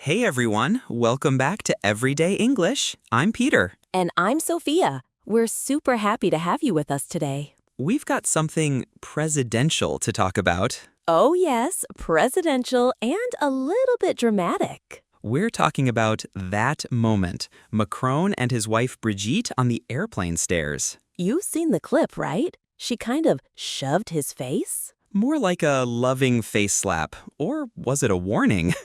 Hey everyone, welcome back to Everyday English. I'm Peter. And I'm Sophia. We're super happy to have you with us today. We've got something presidential to talk about. Oh yes, presidential and a little bit dramatic. We're talking about that moment, Macron and his wife Brigitte on the airplane stairs. You've seen the clip, right? She kind of shoved his face. More like a loving face slap, or was it a warning?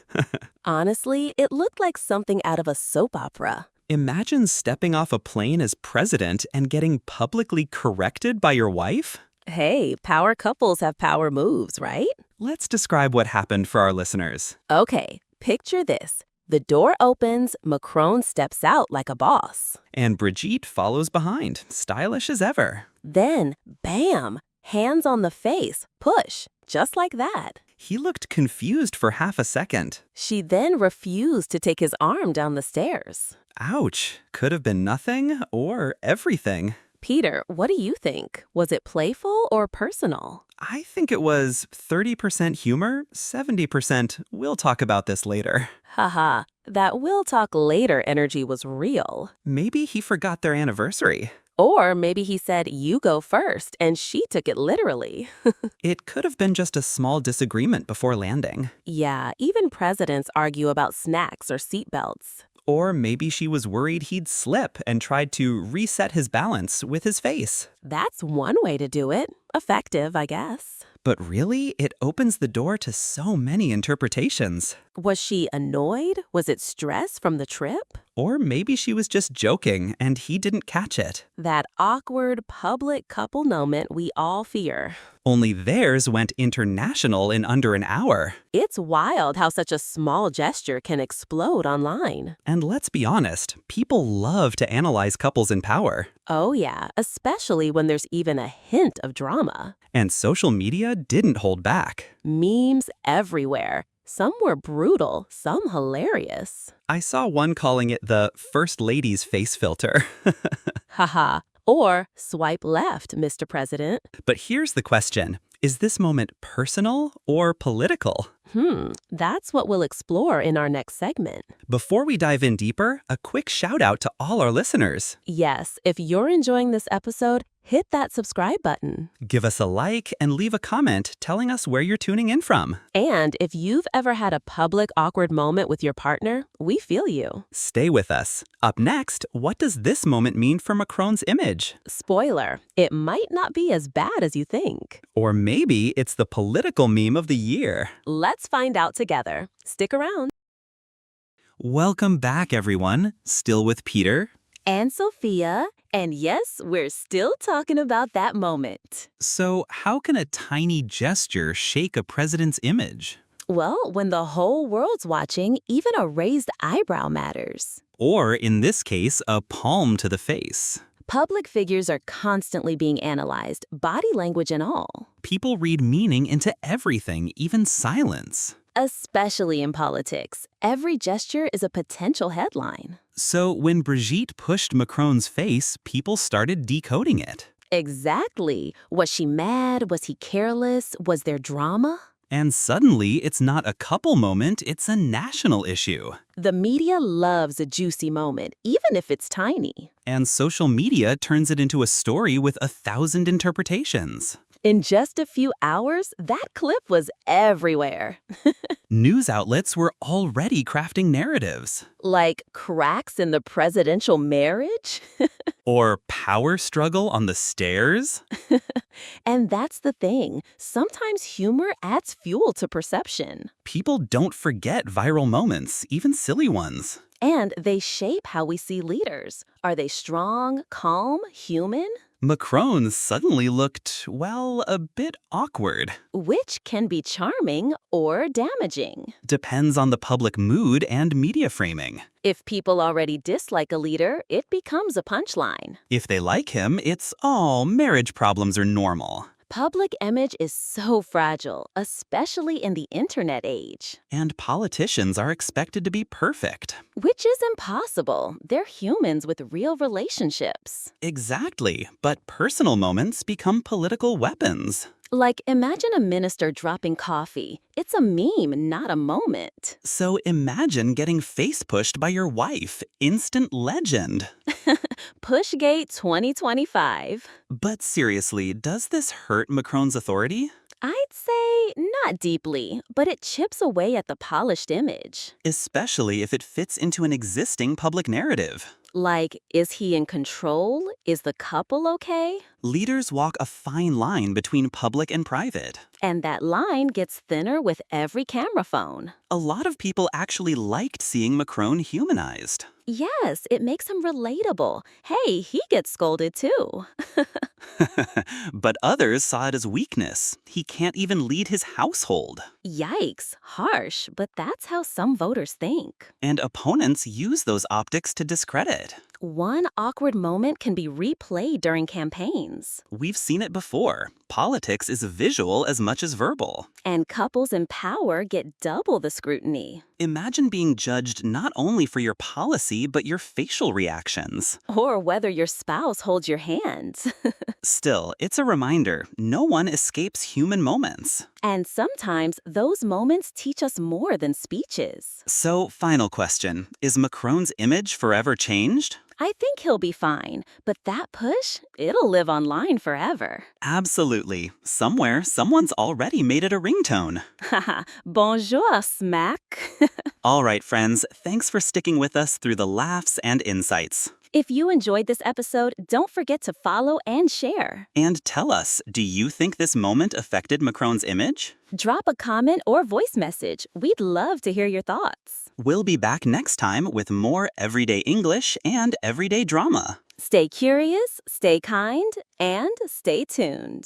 Honestly, it looked like something out of a soap opera. Imagine stepping off a plane as president and getting publicly corrected by your wife? Hey, power couples have power moves, right? Let's describe what happened for our listeners. Okay, picture this. The door opens, Macron steps out like a boss. And Brigitte follows behind, stylish as ever. Then, bam! Hands on the face, push, just like that. He looked confused for half a second. She then refused to take his arm down the stairs. Ouch, could have been nothing or everything. Peter, what do you think? Was it playful or personal? I think it was 30% humor, 70% we'll talk about this later. Haha, that we'll talk later energy was real. Maybe he forgot their anniversary. Or maybe he said, you go first, and she took it literally. It could have been just a small disagreement before landing. Yeah, even presidents argue about snacks or seatbelts. Or maybe she was worried he'd slip and tried to reset his balance with his face. That's one way to do it. Effective, I guess. But really, it opens the door to so many interpretations. Was she annoyed? Was it stress from the trip? Or maybe she was just joking and he didn't catch it. That awkward public couple moment we all fear. Only theirs went international in under an hour. It's wild how such a small gesture can explode online. And let's be honest, people love to analyze couples in power. Oh yeah, especially when there's even a hint of drama. And social media didn't hold back. Memes everywhere. Some were brutal, some hilarious. I saw one calling it the First Lady's face filter. Haha. Or swipe left, Mr. President. But here's the question. Is this moment personal or political? That's what we'll explore in our next segment. Before we dive in deeper, a quick shout out to all our listeners. Yes, if you're enjoying this episode, hit that subscribe button. Give us a like and leave a comment telling us where you're tuning in from. And if you've ever had a public awkward moment with your partner, we feel you. Stay with us. Up next, what does this moment mean for Macron's image? Spoiler, it might not be as bad as you think. Or maybe it's the political meme of the year. Let's find out together. Stick around. Welcome back, everyone. Still with Peter And Sophia. And yes, we're still talking about that moment. So, how can a tiny gesture shake a president's image? Well, when the whole world's watching, even a raised eyebrow matters. Or, in this case, a palm to the face. Public figures are constantly being analyzed, body language and all. People read meaning into everything, even silence. Especially in politics. Every gesture is a potential headline. So when Brigitte pushed Macron's face, people started decoding it. Exactly. Was she mad? Was he careless? Was there drama? And suddenly, it's not a couple moment, it's a national issue. The media loves a juicy moment, even if it's tiny. And social media turns it into a story with 1,000 interpretations. In just a few hours, that clip was everywhere. News outlets were already crafting narratives. Like cracks in the presidential marriage? Or power struggle on the stairs. And that's the thing. Sometimes humor adds fuel to perception. People don't forget viral moments, even silly ones. And they shape how we see leaders. Are they strong, calm, human? Macron suddenly looked, well, a bit awkward. Which can be charming or damaging. Depends on the public mood and media framing. If people already dislike a leader, it becomes a punchline. If they like him, it's, oh, marriage problems are normal. Public image is so fragile, especially in the internet age. And politicians are expected to be perfect. Which is impossible. They're humans with real relationships. Exactly, but personal moments become political weapons. Like, imagine a minister dropping coffee. It's a meme, not a moment. So imagine getting face pushed by your wife. Instant legend. Pushgate 2025. But seriously, does this hurt Macron's authority? I'd say not deeply, but it chips away at the polished image. Especially if it fits into an existing public narrative. Like, is he in control? Is the couple okay? Leaders walk a fine line between public and private. And that line gets thinner with every camera phone. A lot of people actually liked seeing Macron humanized. Yes, it makes him relatable. Hey, he gets scolded too. But others saw it as weakness. He can't even lead his household. Yikes, harsh, but that's how some voters think. And opponents use those optics to discredit. One awkward moment can be replayed during campaigns. We've seen it before. Politics is visual as much as verbal. And couples in power get double the scrutiny. Imagine being judged not only for your policy, but your facial reactions. Or whether your spouse holds your hand. Still, it's a reminder, no one escapes human moments. And sometimes those moments teach us more than speeches. So, final question. Is Macron's image forever changed? I think he'll be fine, but that push, it'll live online forever. Absolutely. Somewhere, someone's already made it a ringtone. Haha, bonjour, smack. All right, friends, thanks for sticking with us through the laughs and insights. If you enjoyed this episode, don't forget to follow and share. And tell us, do you think this moment affected Macron's image? Drop a comment or voice message. We'd love to hear your thoughts. We'll be back next time with more everyday English and everyday drama. Stay curious, stay kind, and stay tuned.